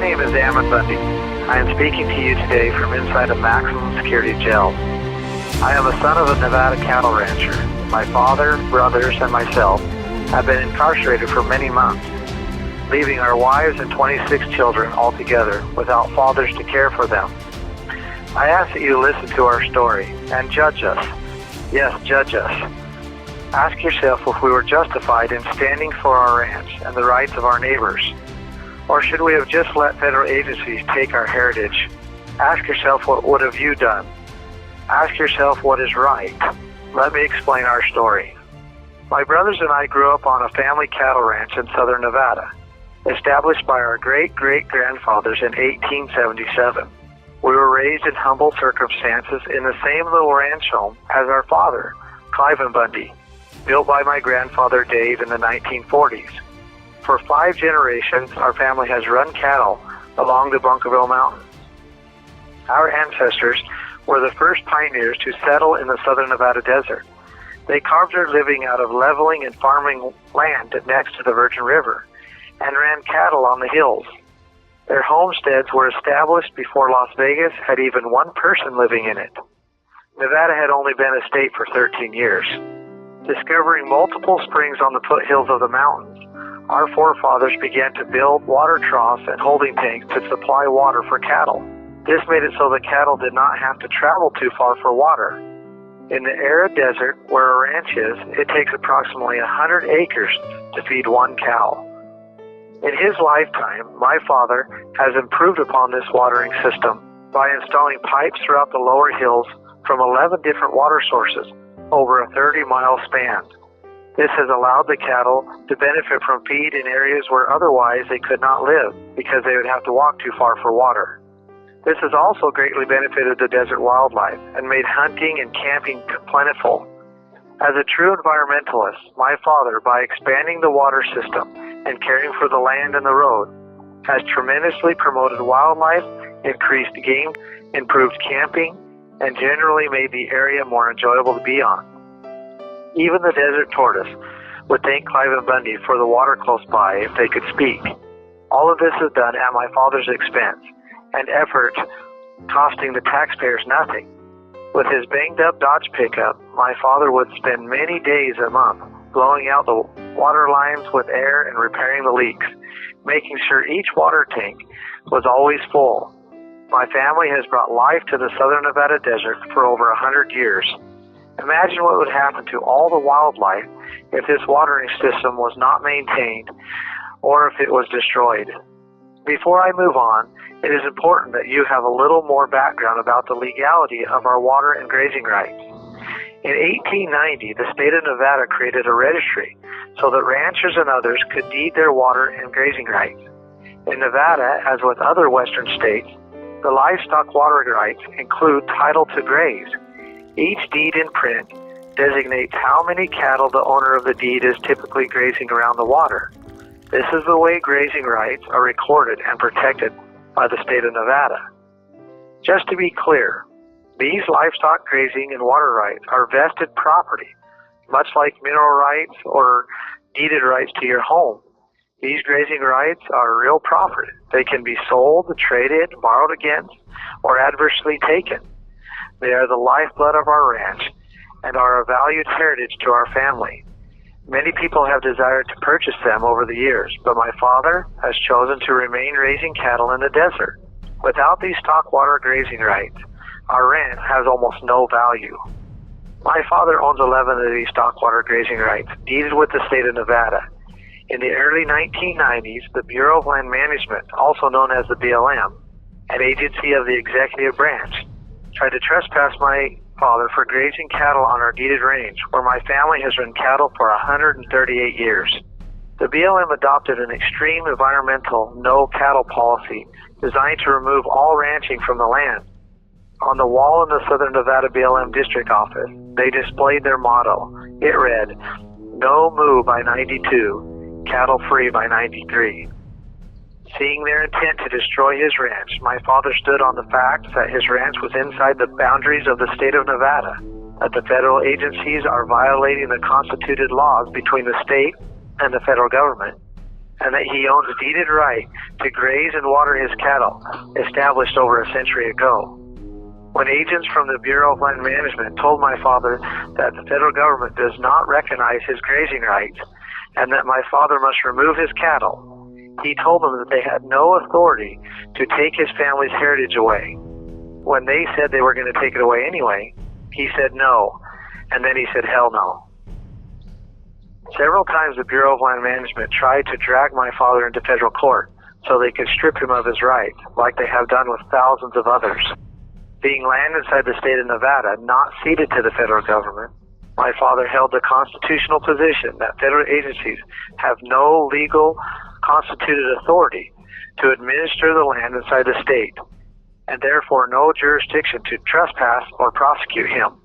name is BUNDY. I am speaking to you today from inside a maximum security jail. I am a son of a Nevada cattle rancher. My father, brothers, and myself have been incarcerated for many months, leaving our wives and 26 children altogether without fathers to care for them. I ask that you listen to our story and judge us. Yes, judge us. Ask yourself if we were justified in standing for our ranch and the rights of our neighbors. Or should we have just let federal agencies take our heritage? Ask yourself, what would have you done? Ask yourself what is right. Let me explain our story. My brothers and I grew up on a family cattle ranch in southern Nevada, established by our great-great-grandfathers in 1877. We were raised in humble circumstances in the same little ranch home as our father, BUNDY, built by my grandfather Dave in the 1940s. For 5 generations, our family has run cattle along the Bunkerville Mountains. Our ancestors were the first pioneers to settle in the southern Nevada desert. They carved their living out of leveling and farming land next to the Virgin River and ran cattle on the hills. Their homesteads were established before Las Vegas had even one person living in it. Nevada had only been a state for 13 years. Discovering multiple springs on the foothills of the mountains, our forefathers began to build water troughs and holding tanks to supply water for cattle. This made it so the cattle did not have to travel too far for water. In the arid desert where a ranch is, it takes approximately 100 acres to feed one cow. In his lifetime, my father has improved upon this watering system by installing pipes throughout the lower hills from 11 different water sources over a 30-mile span. This has allowed the cattle to benefit from feed in areas where otherwise they could not live because they would have to walk too far for water. This has also greatly benefited the desert wildlife and made hunting and camping plentiful. As a true environmentalist, my father, by expanding the water system and caring for the land and the road, has tremendously promoted wildlife, increased game, improved camping, and generally made the area more enjoyable to be on. Even the desert tortoise would thank BUNDY for the water close by if they could speak. All of this is done at my father's expense and effort, costing the taxpayers nothing. With his banged-up Dodge pickup, my father would spend many days a month blowing out the water lines with air and repairing the leaks, making sure each water tank was always full. My family has brought life to the southern Nevada desert for over 100 years. Imagine what would happen to all the wildlife if this watering system was not maintained or if it was destroyed. Before I move on, it is important that you have a little more background about the legality of our water and grazing rights. In 1890, the state of Nevada created a registry so that ranchers and others could deed their water and grazing rights. In Nevada, as with other western states, the livestock watering rights include title to graze. Each deed in print designates how many cattle the owner of the deed is typically grazing around the water. This is the way grazing rights are recorded and protected by the state of Nevada. Just to be clear, these livestock grazing and water rights are vested property, much like mineral rights or deeded rights to your home. These grazing rights are real property. They can be sold, traded, borrowed against, or adversely taken. They are the lifeblood of our ranch and are a valued heritage to our family. Many people have desired to purchase them over the years, but my father has chosen to remain raising cattle in the desert. Without these stock water grazing rights, our ranch has almost no value. My father owns 11 of these stock water grazing rights, deeded with the state of Nevada. In the early 1990s, the Bureau of Land Management, also known as the BLM, an agency of the executive branch, tried to trespass my father for grazing cattle on our deeded range, where my family has run cattle for 138 years. The BLM adopted an extreme environmental no-cattle policy designed to remove all ranching from the land. On the wall in the Southern Nevada BLM district office, they displayed their motto. It read, "No moo by 92, cattle free by 93. Seeing their intent to destroy his ranch, my father stood on the fact that his ranch was inside the boundaries of the state of Nevada, that the federal agencies are violating the constituted laws between the state and the federal government, and that he owns a deeded right to graze and water his cattle, established over a century ago. When agents from the Bureau of Land Management told my father that the federal government does not recognize his grazing rights and that my father must remove his cattle, he told them that they had no authority to take his family's heritage away. When they said they were going to take it away anyway, he said no, and then he said hell no. Several times the Bureau of Land Management tried to drag my father into federal court so they could strip him of his rights, like they have done with thousands of others. Being land inside the state of Nevada, not ceded to the federal government, my father held the constitutional position that federal agencies have no legal constituted authority to administer the land inside the state, and therefore no jurisdiction to trespass or prosecute him.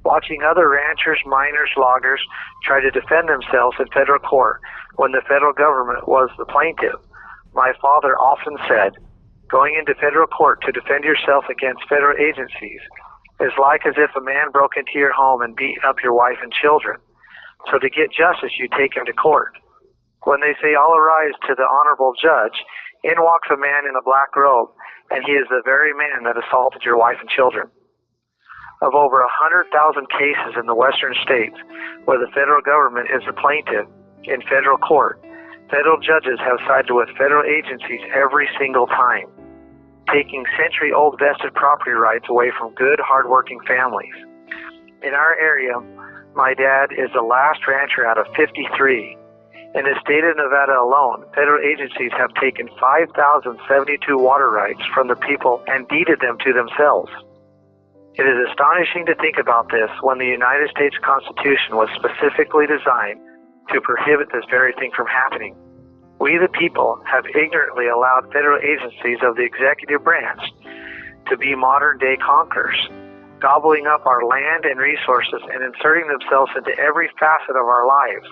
Watching other ranchers, miners, loggers try to defend themselves in federal court when the federal government was the plaintiff, my father often said, going into federal court to defend yourself against federal agencies is like as if a man broke into your home and beat up your wife and children. So to get justice, you take him to court. When they say all arise to the honorable judge, in walks a man in a black robe, and he is the very man that assaulted your wife and children. Of over 100,000 cases in the western states where the federal government is the plaintiff in federal court, federal judges have sided with federal agencies every single time, taking century-old vested property rights away from good, hard-working families. In our area, my dad is the last rancher out of 53. In the state of Nevada alone, federal agencies have taken 5,072 water rights from the people and deeded them to themselves. It is astonishing to think about this when the United States Constitution was specifically designed to prohibit this very thing from happening. We, the people, have ignorantly allowed federal agencies of the executive branch to be modern-day conquerors, gobbling up our land and resources and inserting themselves into every facet of our lives.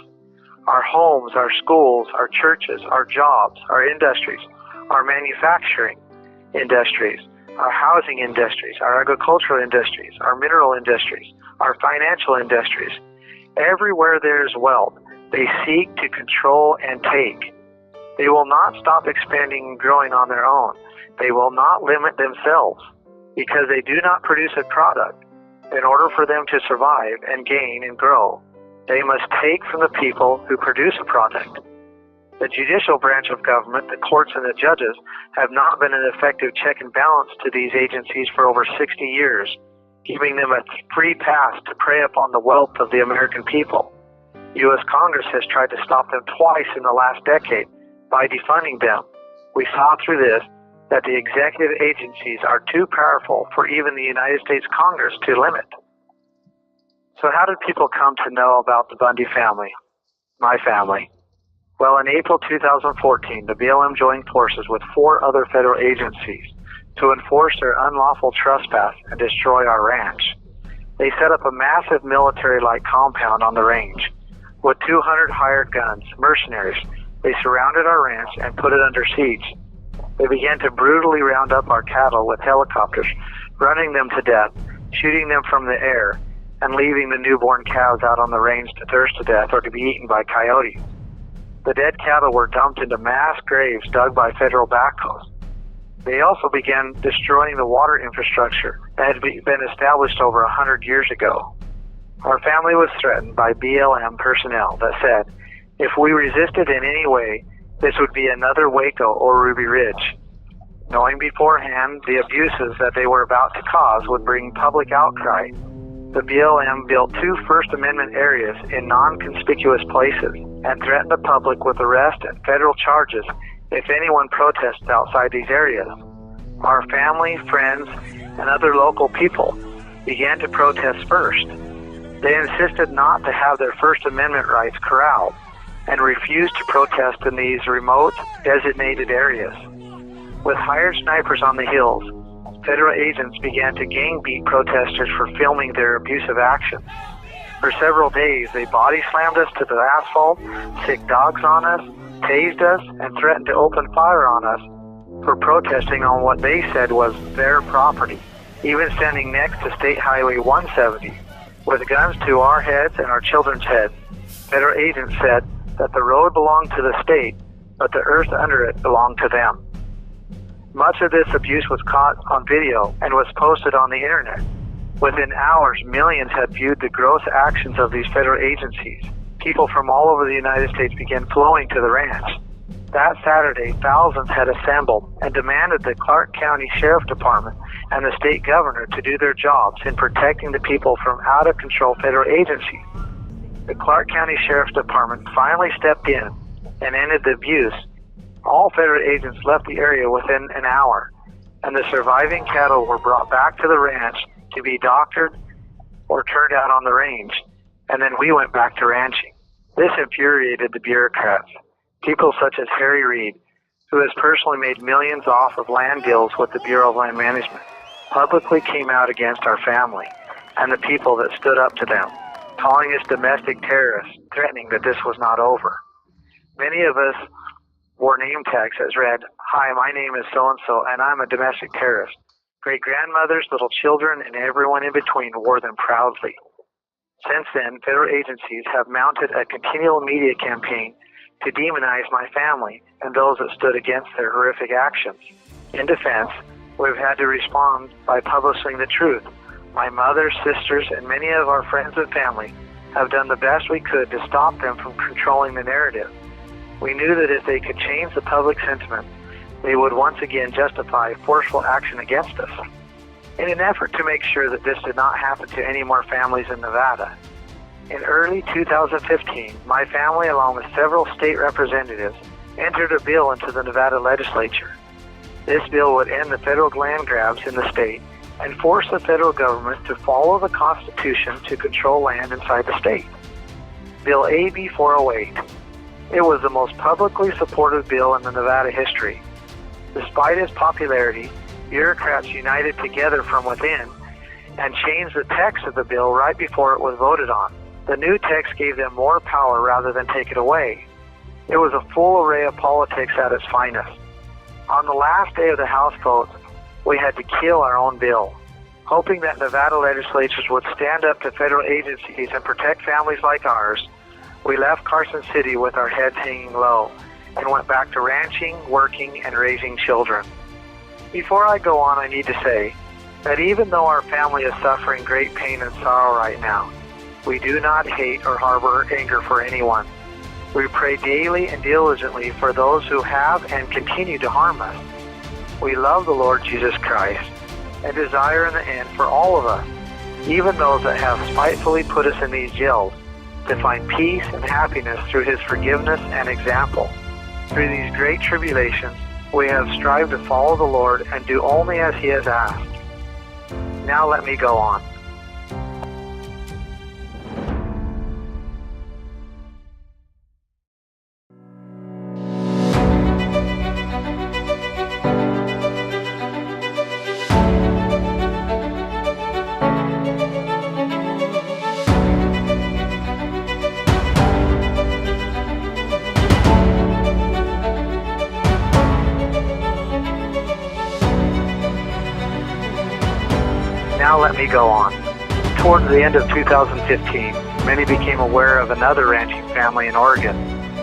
Our homes, our schools, our churches, our jobs, our industries, our manufacturing industries, our housing industries, our agricultural industries, our mineral industries, our financial industries. Everywhere there is wealth, they seek to control and take. They will not stop expanding and growing on their own. They will not limit themselves because they do not produce a product. In order for them to survive and gain and grow, they must take from the people who produce a product. The judicial branch of government, the courts and the judges, have not been an effective check and balance to these agencies for over 60 years, giving them a free pass to prey upon the wealth of the American people. U.S. Congress has tried to stop them twice in the last decade by defunding them. We saw through this that the executive agencies are too powerful for even the United States Congress to limit. So how did people come to know about the Bundy family, my family? Well, in April 2014, the BLM joined forces with 4 other federal agencies to enforce their unlawful trespass and destroy our ranch. They set up a massive military-like compound on the range. With 200 hired guns, mercenaries, they surrounded our ranch and put it under siege. They began to brutally round up our cattle with helicopters, running them to death, shooting them from the air, and leaving the newborn calves out on the range to thirst to death or to be eaten by coyotes. The dead cattle were dumped into mass graves dug by federal backhoes. They also began destroying the water infrastructure that had been established over 100 years ago. Our family was threatened by BLM personnel that said, if we resisted in any way, this would be another Waco or Ruby Ridge. Knowing beforehand the abuses that they were about to cause would bring public outcry, the BLM built 2 First Amendment areas in non-conspicuous places and threatened the public with arrest and federal charges if anyone protested outside these areas. Our family, friends, and other local people began to protest first. They insisted not to have their First Amendment rights corralled and refused to protest in these remote, designated areas. With hired snipers on the hills, federal agents began to gang beat protesters for filming their abusive actions. For several days, they body slammed us to the asphalt, sicked dogs on us, tased us, and threatened to open fire on us for protesting on what they said was their property, even standing next to State Highway 170, with guns to our heads and our children's heads. Federal agents said that the road belonged to the state but the earth under it belonged to them. Much of this abuse was caught on video and was posted on the internet. Within hours, millions had viewed the gross actions of these federal agencies. People from all over the United States began flowing to the ranch. That Saturday, thousands had assembled and demanded the Clark County Sheriff Department and the state governor to do their jobs in protecting the people from out-of-control federal agencies. The Clark County Sheriff's Department finally stepped in and ended the abuse. All federal agents left the area within an hour, and the surviving cattle were brought back to the ranch to be doctored or turned out on the range, and then we went back to ranching. This infuriated the bureaucrats. People such as Harry Reid, who has personally made millions off of land deals with the Bureau of Land Management, publicly came out against our family and the people that stood up to them, calling us domestic terrorists, threatening that this was not over. Many of us wore name tags that read, "Hi, my name is so-and-so, and I'm a domestic terrorist." Great-grandmothers, little children, and everyone in between wore them proudly. Since then, federal agencies have mounted a continual media campaign to demonize my family and those that stood against their horrific actions. In defense, we've had to respond by publishing the truth. My mother, sisters, and many of our friends and family have done the best we could to stop them from controlling the narrative. We knew that if they could change the public sentiment, they would once again justify forceful action against us. In an effort to make sure that this did not happen to any more families in Nevada, in early 2015, my family, along with several state representatives, entered a bill into the Nevada legislature. This bill would end the federal land grabs in the state and force the federal government to follow the Constitution to control land inside the state. Bill AB 408. It was the most publicly supported bill in the Nevada history. Despite its popularity, bureaucrats united together from within and changed the text of the bill right before it was voted on. The new text gave them more power rather than take it away. It was a full array of politics at its finest. On the last day of the House vote, we had to kill our own bill, hoping that Nevada legislatures would stand up to federal agencies and protect families like ours. We left Carson City with our heads hanging low and went back to ranching, working, and raising children. Before I go on, I need to say that even though our family is suffering great pain and sorrow right now, we do not hate or harbor anger for anyone. We pray daily and diligently for those who have and continue to harm us. We love the Lord Jesus Christ and desire in the end for all of us, even those that have spitefully put us in these jails, to find peace and happiness through His forgiveness and example. Through these great tribulations, we have strived to follow the Lord and do only as He has asked. Now let me go on. Now let me go on. Towards the end of 2015, many became aware of another ranching family in Oregon,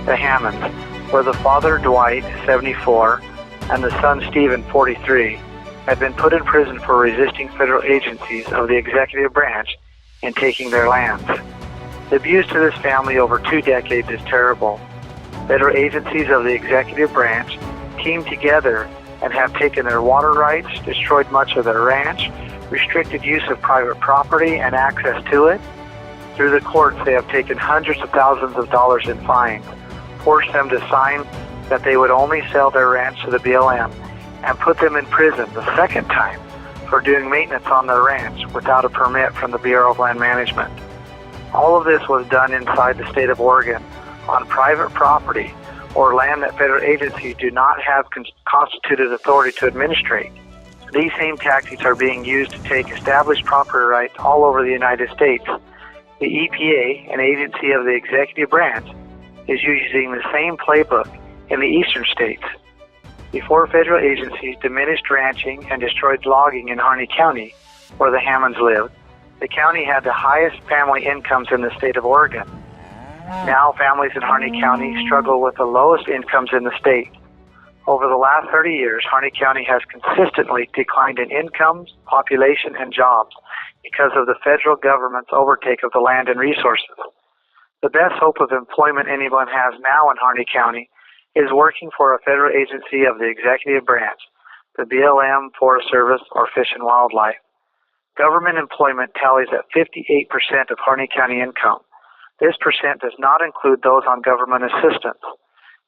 the Hammonds, where the father, Dwight, 74, and the son, Stephen, 43, had been put in prison for resisting federal agencies of the executive branch in taking their lands. The abuse to this family over 2 decades is terrible. Federal agencies of the executive branch teamed together and have taken their water rights, destroyed much of their ranch, restricted use of private property and access to it. Through the courts, they have taken hundreds of thousands of dollars in fines, forced them to sign that they would only sell their ranch to the BLM, and put them in prison the second time for doing maintenance on their ranch without a permit from the Bureau of Land Management. All of this was done inside the state of Oregon on private property or land that federal agencies do not have constituted authority to administrate. These same tactics are being used to take established property rights all over the United States. The EPA, an agency of the executive branch, is using the same playbook in the eastern states. Before federal agencies diminished ranching and destroyed logging in Harney County, where the Hammonds lived, the county had the highest family incomes in the state of Oregon. Now families in Harney County struggle with the lowest incomes in the state. Over the last 30 years, Harney County has consistently declined in incomes, population, and jobs because of the federal government's overtake of the land and resources. The best hope of employment anyone has now in Harney County is working for a federal agency of the executive branch, the BLM, Forest Service, or Fish and Wildlife. Government employment tallies at 58% of Harney County income. This percent does not include those on government assistance.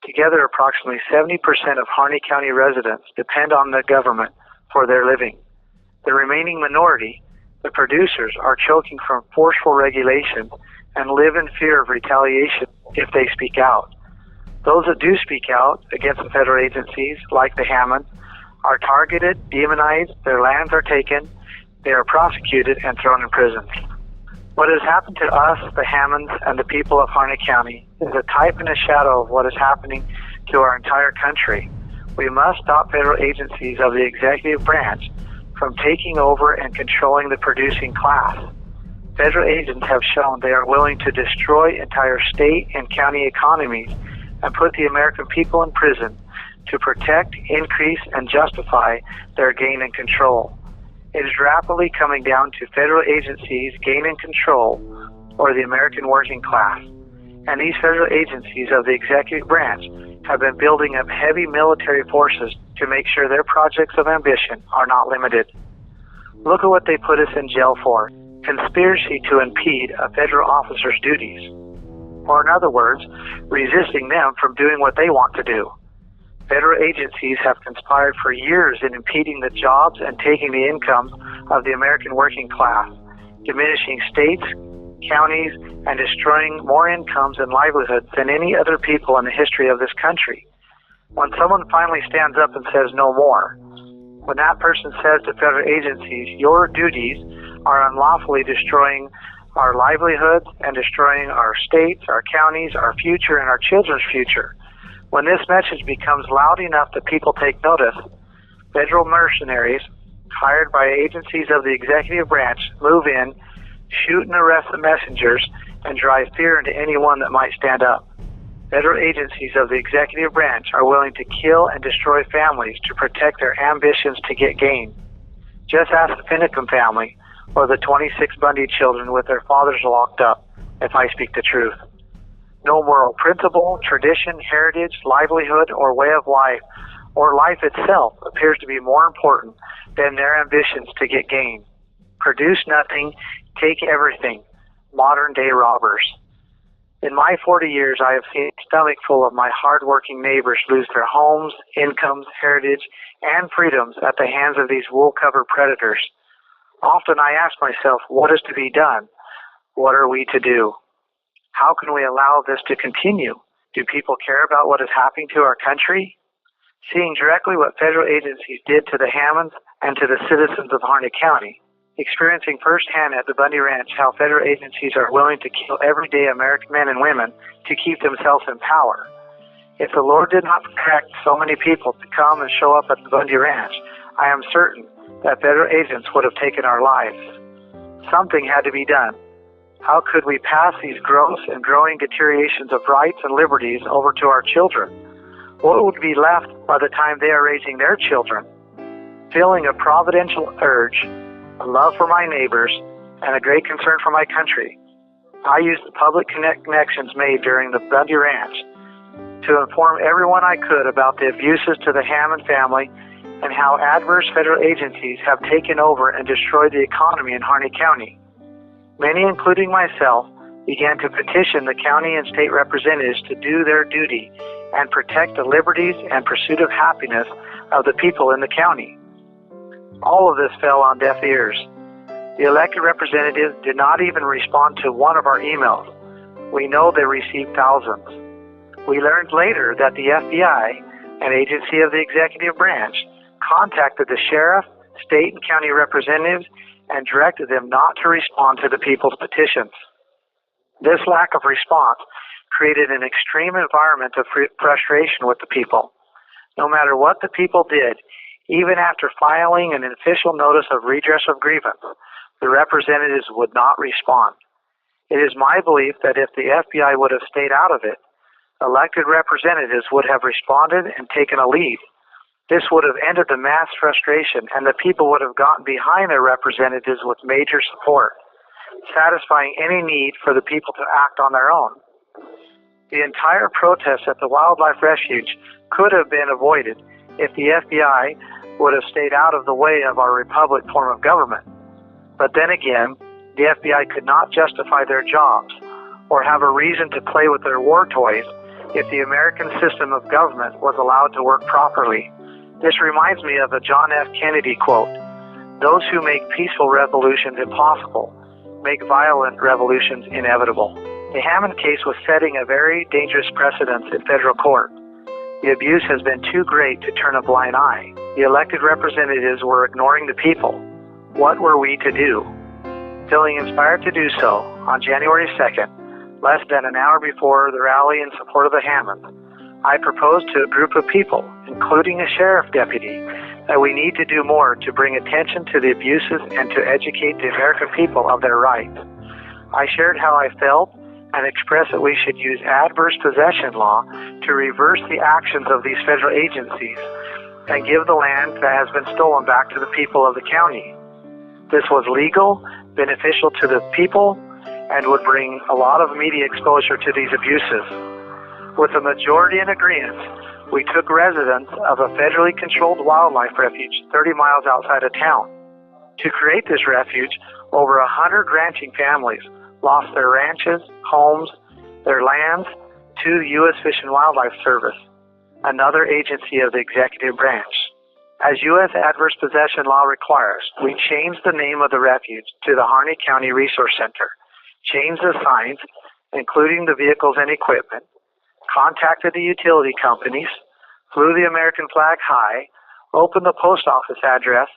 Together, approximately 70% of Harney County residents depend on the government for their living. The remaining minority, the producers, are choking from forceful regulations and live in fear of retaliation if they speak out. Those that do speak out against the federal agencies, like the Hammonds, are targeted, demonized, their lands are taken, they are prosecuted and thrown in prison. What has happened to us, the Hammonds, and the people of Harney County is a type and a shadow of what is happening to our entire country. We must stop federal agencies of the executive branch from taking over and controlling the producing class. Federal agents have shown they are willing to destroy entire state and county economies and put the American people in prison to protect, increase, and justify their gain and control. It is rapidly coming down to federal agencies gaining control or the American working class. And these federal agencies of the executive branch have been building up heavy military forces to make sure their projects of ambition are not limited. Look at what they put us in jail for: conspiracy to impede a federal officer's duties. Or in other words, resisting them from doing what they want to do. Federal agencies have conspired for years in impeding the jobs and taking the incomes of the American working class, diminishing states, counties, and destroying more incomes and livelihoods than any other people in the history of this country. When someone finally stands up and says no more, when that person says to federal agencies, your duties are unlawfully destroying our livelihoods and destroying our states, our counties, our future, and our children's future, when this message becomes loud enough that people take notice, federal mercenaries hired by agencies of the executive branch move in, shoot and arrest the messengers, and drive fear into anyone that might stand up. Federal agencies of the executive branch are willing to kill and destroy families to protect their ambitions to get gain. Just ask the Finicum family or the 26 Bundy children with their fathers locked up, if I speak the truth. No moral principle, tradition, heritage, livelihood, or way of life, or life itself appears to be more important than their ambitions to get gain. Produce nothing, take everything. Modern-day robbers. In my 40 years, I have seen a stomach full of my hard-working neighbors lose their homes, incomes, heritage, and freedoms at the hands of these wool-covered predators. Often I ask myself, what is to be done? What are we to do? How can we allow this to continue? Do people care about what is happening to our country? Seeing directly what federal agencies did to the Hammonds and to the citizens of Harney County, experiencing firsthand at the Bundy Ranch how federal agencies are willing to kill everyday American men and women to keep themselves in power. If the Lord did not protect so many people to come and show up at the Bundy Ranch, I am certain that federal agents would have taken our lives. Something had to be done. How could we pass these gross and growing deteriorations of rights and liberties over to our children? What would be left by the time they are raising their children? Feeling a providential urge, a love for my neighbors, and a great concern for my country, I used the public connections made during the Bundy Ranch to inform everyone I could about the abuses to the Hammond family and how adverse federal agencies have taken over and destroyed the economy in Harney County. Many, including myself, began to petition the county and state representatives to do their duty and protect the liberties and pursuit of happiness of the people in the county. All of this fell on deaf ears. The elected representatives did not even respond to one of our emails. We know they received thousands. We learned later that the FBI, an agency of the executive branch, contacted the sheriff, state and county representatives, and directed them not to respond to the people's petitions. This lack of response created an extreme environment of frustration with the people. No matter what the people did, even after filing an official notice of redress of grievance, the representatives would not respond. It is my belief that if the FBI would have stayed out of it, elected representatives would have responded and taken a lead. This would have ended the mass frustration, and the people would have gotten behind their representatives with major support, satisfying any need for the people to act on their own. The entire protest at the wildlife refuge could have been avoided if the FBI would have stayed out of the way of our republic form of government. But then again, the FBI could not justify their jobs or have a reason to play with their war toys if the American system of government was allowed to work properly. This reminds me of a John F. Kennedy quote, "Those who make peaceful revolutions impossible make violent revolutions inevitable." The Hammond case was setting a very dangerous precedent in federal court. The abuse has been too great to turn a blind eye. The elected representatives were ignoring the people. What were we to do? Feeling inspired to do so, on January 2nd, less than an hour before the rally in support of the Hammonds, I proposed to a group of people, including a sheriff deputy, that we need to do more to bring attention to the abuses and to educate the American people of their rights. I shared how I felt and expressed that we should use adverse possession law to reverse the actions of these federal agencies and give the land that has been stolen back to the people of the county. This was legal, beneficial to the people, and would bring a lot of media exposure to these abuses. With a majority in agreement, we took residents of a federally controlled wildlife refuge 30 miles outside of town. To create this refuge, over 100 ranching families lost their ranches, homes, their lands to the U.S. Fish and Wildlife Service, another agency of the executive branch. As U.S. adverse possession law requires, we changed the name of the refuge to the Harney County Resource Center, changed the signs, including the vehicles and equipment, contacted the utility companies, flew the American flag high, opened the post office address,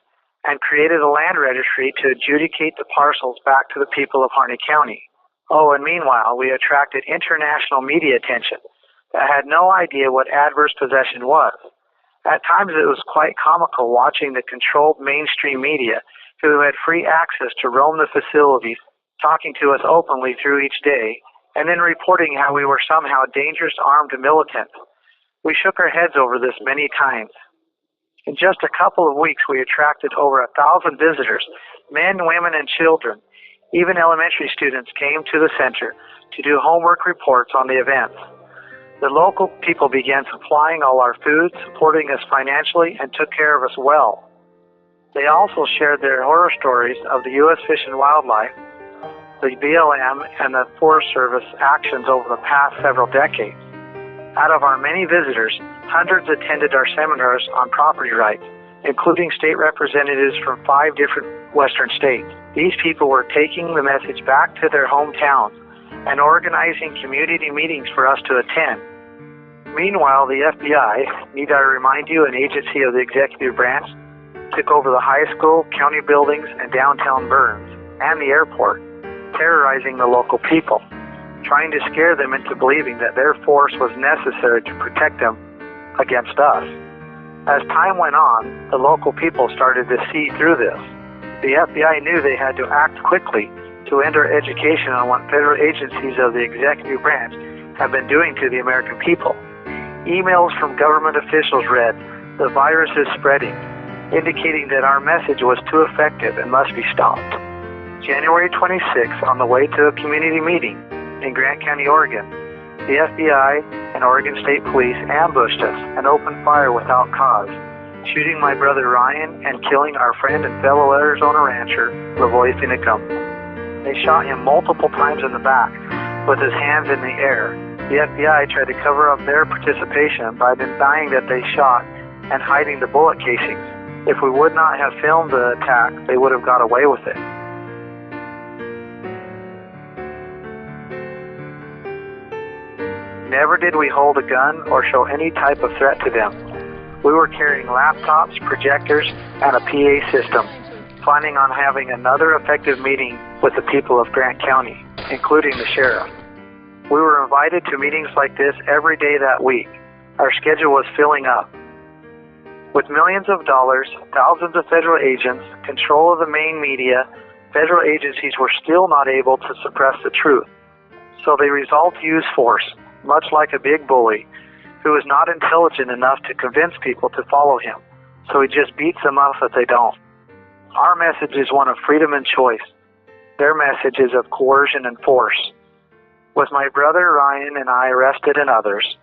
and created a land registry to adjudicate the parcels back to the people of Harney County. Oh, and meanwhile, we attracted international media attention that had no idea what adverse possession was. At times it was quite comical watching the controlled mainstream media who had free access to roam the facilities, talking to us openly through each day, and then reporting how we were somehow dangerous armed militants. We shook our heads over this many times. In just a couple of weeks, we attracted over 1,000 visitors, men, women, and children. Even elementary students came to the center to do homework reports on the events. The local people began supplying all our food, supporting us financially, and took care of us well. They also shared their horror stories of the U.S. Fish and Wildlife, the BLM, and the Forest Service actions over the past several decades. Out of our many visitors, hundreds attended our seminars on property rights, including state representatives from 5 different western states. These people were taking the message back to their hometowns and organizing community meetings for us to attend. Meanwhile, the FBI, need I remind you, an agency of the executive branch, took over the high school, county buildings, and downtown Burns, and the airport, terrorizing the local people, trying to scare them into believing that their force was necessary to protect them against us. As time went on, the local people started to see through this. The FBI knew they had to act quickly to end our education on what federal agencies of the executive branch have been doing to the American people. Emails from government officials read, "The virus is spreading," indicating that our message was too effective and must be stopped. January 26th, on the way to a community meeting in Grant County, Oregon, the FBI and Oregon State Police ambushed us and opened fire without cause, shooting my brother Ryan and killing our friend and fellow Arizona rancher, Lavoy Finicum. They shot him multiple times in the back with his hands in the air. The FBI tried to cover up their participation by denying that they shot and hiding the bullet casings. If we would not have filmed the attack, they would have got away with it. Never did we hold a gun or show any type of threat to them. We were carrying laptops, projectors, and a PA system, planning on having another effective meeting with the people of Grant County, including the sheriff. We were invited to meetings like this every day that week. Our schedule was filling up. With millions of dollars, thousands of federal agents, control of the main media, federal agencies were still not able to suppress the truth. So they resolved to use force, much like a big bully who is not intelligent enough to convince people to follow him. So he just beats them up if they don't. Our message is one of freedom and choice. Their message is of coercion and force. With my brother Ryan and I arrested and others,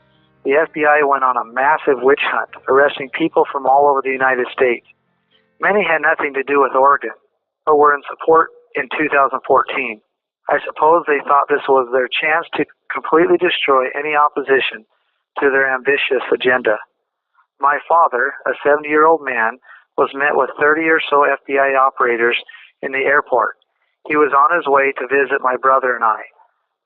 the FBI went on a massive witch hunt, arresting people from all over the United States. Many had nothing to do with Oregon, but were in support in 2014. I suppose they thought this was their chance to completely destroy any opposition to their ambitious agenda. My father, a 70-year-old man, was met with 30 or so FBI operators in the airport. He was on his way to visit my brother and I.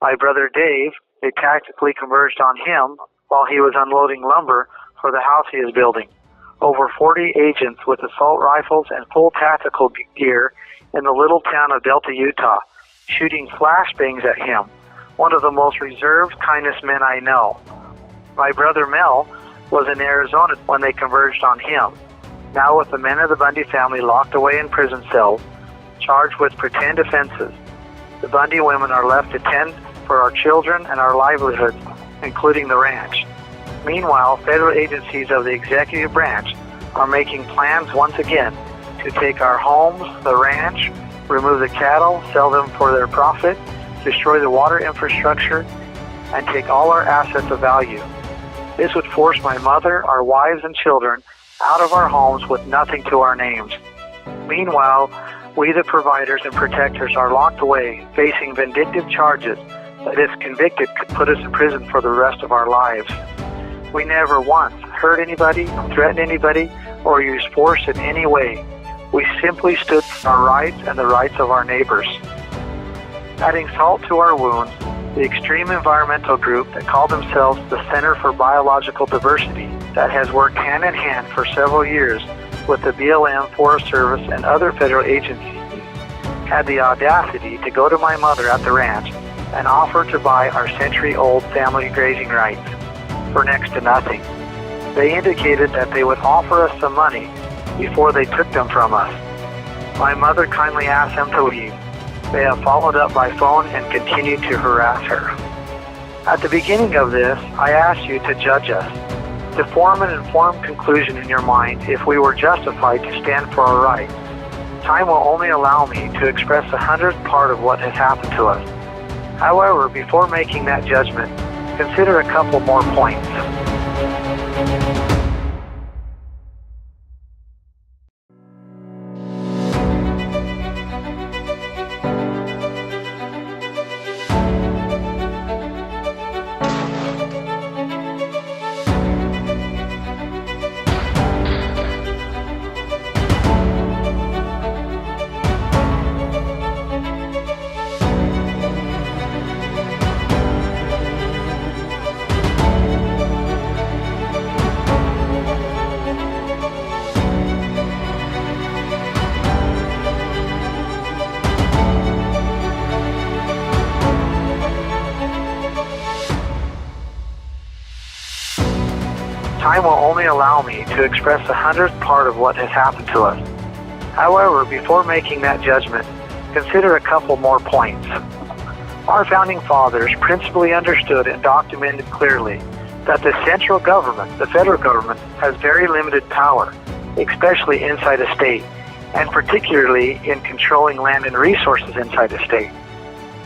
My brother Dave, they tactically converged on him while he was unloading lumber for the house he is building. Over 40 agents with assault rifles and full tactical gear in the little town of Delta, Utah, shooting flashbangs at him, one of the most reserved, kindest men I know. My brother Mel was in Arizona when they converged on him. Now with the men of the Bundy family locked away in prison cells, charged with pretend offenses, the Bundy women are left to tend for our children and our livelihoods, including the ranch. Meanwhile, federal agencies of the executive branch are making plans once again to take our homes, the ranch, remove the cattle, sell them for their profit, destroy the water infrastructure, and take all our assets of value. This would force my mother, our wives, and children out of our homes with nothing to our names. Meanwhile, we the providers and protectors are locked away, facing vindictive charges that if convicted could put us in prison for the rest of our lives. We never once hurt anybody, threatened anybody, or used force in any way. We simply stood for our rights and the rights of our neighbors. Adding salt to our wounds, the extreme environmental group that called themselves the Center for Biological Diversity, that has worked hand in hand for several years with the BLM, Forest Service, and other federal agencies, had the audacity to go to my mother at the ranch and offer to buy our century-old family grazing rights for next to nothing. They indicated that they would offer us some money before they took them from us. My mother kindly asked them to leave. They have followed up by phone and continue to harass her. At the beginning of this, I asked you to judge us, to form an informed conclusion in your mind if we were justified to stand for our rights. Time will only allow me to express the 100th part of what has happened to us. However, before making that judgment, consider a couple more points. Time will only allow me to express the 100th part of what has happened to us. However, before making that judgment, consider a couple more points. Our founding fathers principally understood and documented clearly that the central government, the federal government, has very limited power, especially inside a state, and particularly in controlling land and resources inside a state.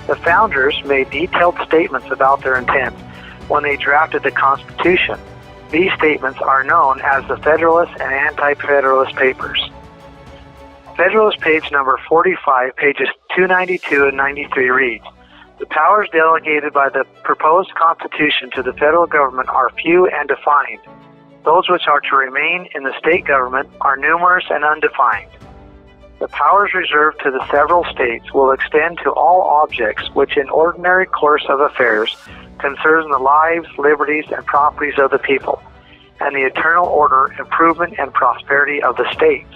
The founders made detailed statements about their intent when they drafted the Constitution. These statements are known as the Federalist and Anti-Federalist Papers. Federalist page number 45, pages 292 and 93 reads, "The powers delegated by the proposed Constitution to the federal government are few and defined. Those which are to remain in the state government are numerous and undefined. The powers reserved to the several states will extend to all objects which in ordinary course of affairs concern the lives, liberties, and properties of the people, and the eternal order, improvement, and prosperity of the states."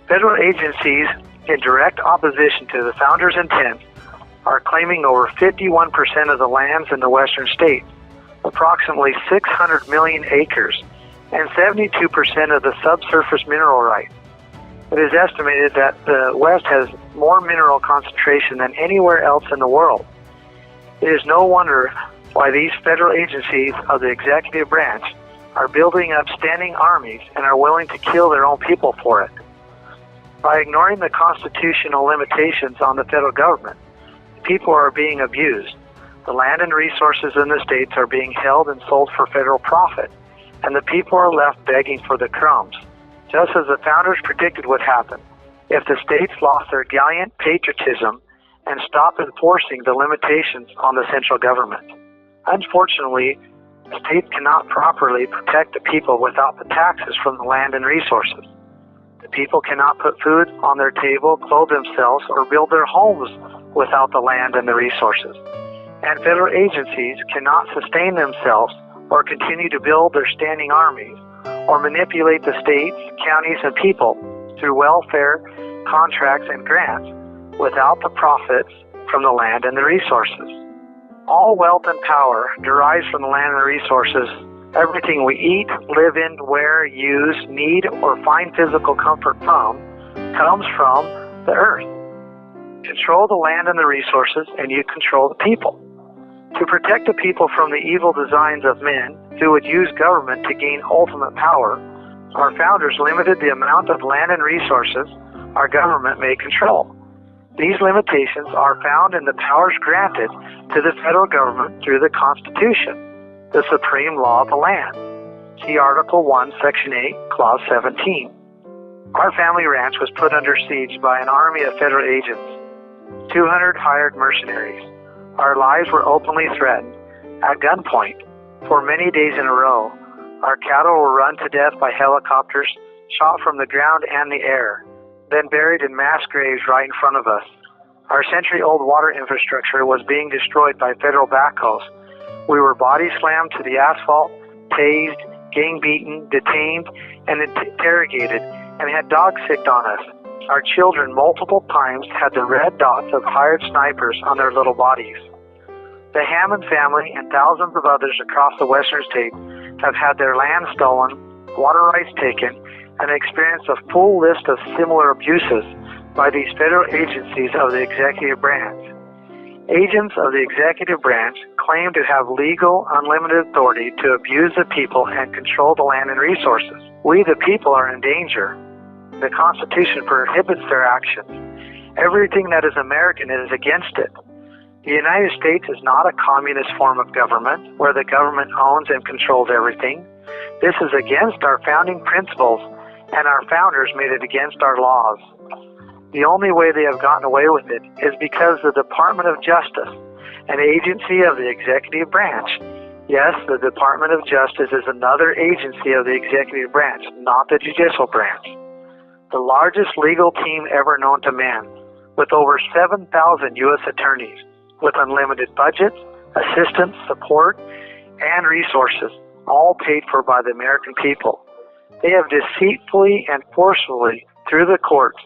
Federal agencies in direct opposition to the founders' intent are claiming over 51% of the lands in the western states, approximately 600 million acres, and 72% of the subsurface mineral rights. It is estimated that the West has more mineral concentration than anywhere else in the world. It is no wonder why these federal agencies of the executive branch are building up standing armies and are willing to kill their own people for it. By ignoring the constitutional limitations on the federal government, people are being abused. The land and resources in the states are being held and sold for federal profit, and the people are left begging for the crumbs, just as the founders predicted would happen if the states lost their gallant patriotism and stopped enforcing the limitations on the central government. Unfortunately, the states cannot properly protect the people without the taxes from the land and resources. The people cannot put food on their table, clothe themselves, or build their homes without the land and the resources. And federal agencies cannot sustain themselves or continue to build their standing armies or manipulate the states, counties, and people through welfare, contracts, and grants without the profits from the land and the resources. All wealth and power derives from the land and the resources. Everything we eat, live in, wear, use, need, or find physical comfort from comes from the earth. Control the land and the resources, and you control the people. To protect the people from the evil designs of men who would use government to gain ultimate power, our founders limited the amount of land and resources our government may control. These limitations are found in the powers granted to the federal government through the Constitution, the supreme law of the land. See Article 1, Section 8, Clause 17. Our family ranch was put under siege by an army of federal agents, 200 hired mercenaries. Our lives were openly threatened, at gunpoint, for many days in a row. Our cattle were run to death by helicopters, shot from the ground and the air, then buried in mass graves right in front of us. Our century-old water infrastructure was being destroyed by federal backhoes. We were body slammed to the asphalt, tased, gang-beaten, detained, and interrogated, and had dogs sicked on us. Our children multiple times had the red dots of hired snipers on their little bodies. The Hammond family and thousands of others across the western states have had their land stolen, water rights taken, and experienced a full list of similar abuses by these federal agencies of the executive branch. Agents of the executive branch claim to have legal, unlimited authority to abuse the people and control the land and resources. We, the people, are in danger. The Constitution prohibits their actions. Everything that is American is against it. The United States is not a communist form of government where the government owns and controls everything. This is against our founding principles, and our founders made it against our laws. The only way they have gotten away with it is because the Department of Justice, an agency of the executive branch. Yes, the Department of Justice is another agency of the executive branch, not the judicial branch. The largest legal team ever known to man, with over 7,000 U.S. attorneys, with unlimited budgets, assistance, support, and resources, all paid for by the American people. They have deceitfully and forcefully, through the courts,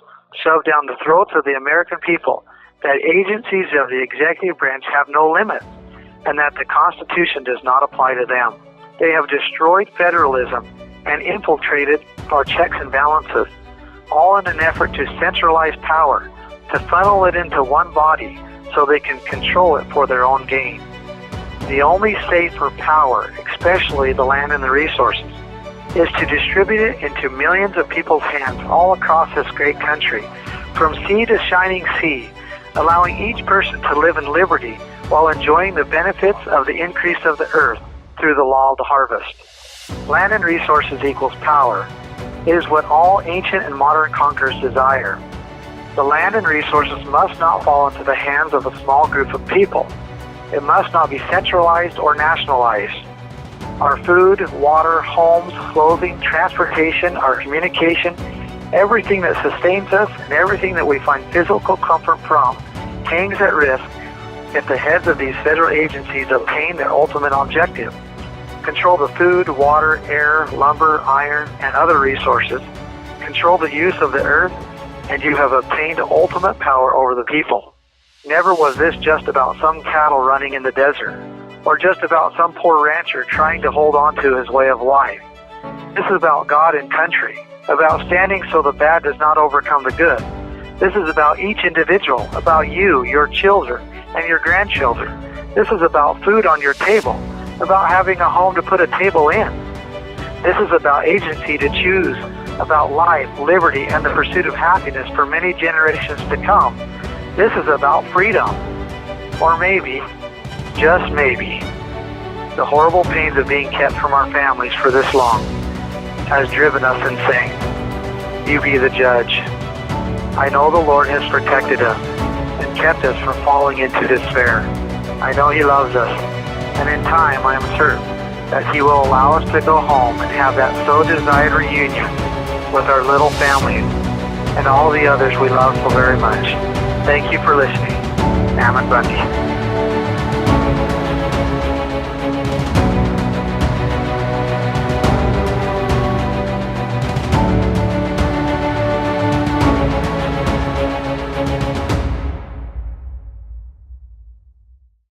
shoved down the throats of the American people that agencies of the executive branch have no limits and that the Constitution does not apply to them. They have destroyed federalism and infiltrated our checks and balances, all in an effort to centralize power, to funnel it into one body so they can control it for their own gain. The only safe for power, especially the land and the resources, is to distribute it into millions of people's hands all across this great country, from sea to shining sea, allowing each person to live in liberty while enjoying the benefits of the increase of the earth through the law of the harvest. Land and resources equals power. It is what all ancient and modern conquerors desire. The land and resources must not fall into the hands of a small group of people. It must not be centralized or nationalized. Our food, water, homes, clothing, transportation, our communication, everything that sustains us and everything that we find physical comfort from hangs at risk if the heads of these federal agencies obtain their ultimate objective. Control the food, water, air, lumber, iron, and other resources. Control the use of the earth, and you have obtained ultimate power over the people. Never was this just about some cattle running in the desert, or just about some poor rancher trying to hold on to his way of life. This is about God and country, about standing so the bad does not overcome the good. This is about each individual, about you, your children, and your grandchildren. This is about food on your table, about having a home to put a table in. This is about agency to choose, about life, liberty, and the pursuit of happiness for many generations to come. This is about freedom. Or maybe, just maybe, the horrible pains of being kept from our families for this long has driven us insane. You be the judge. I know the Lord has protected us and kept us from falling into despair. I know He loves us, and in time I am certain that He will allow us to go home and have that so desired reunion with our little families and all the others we love so very much. Thank you for listening. Ammon Bundy.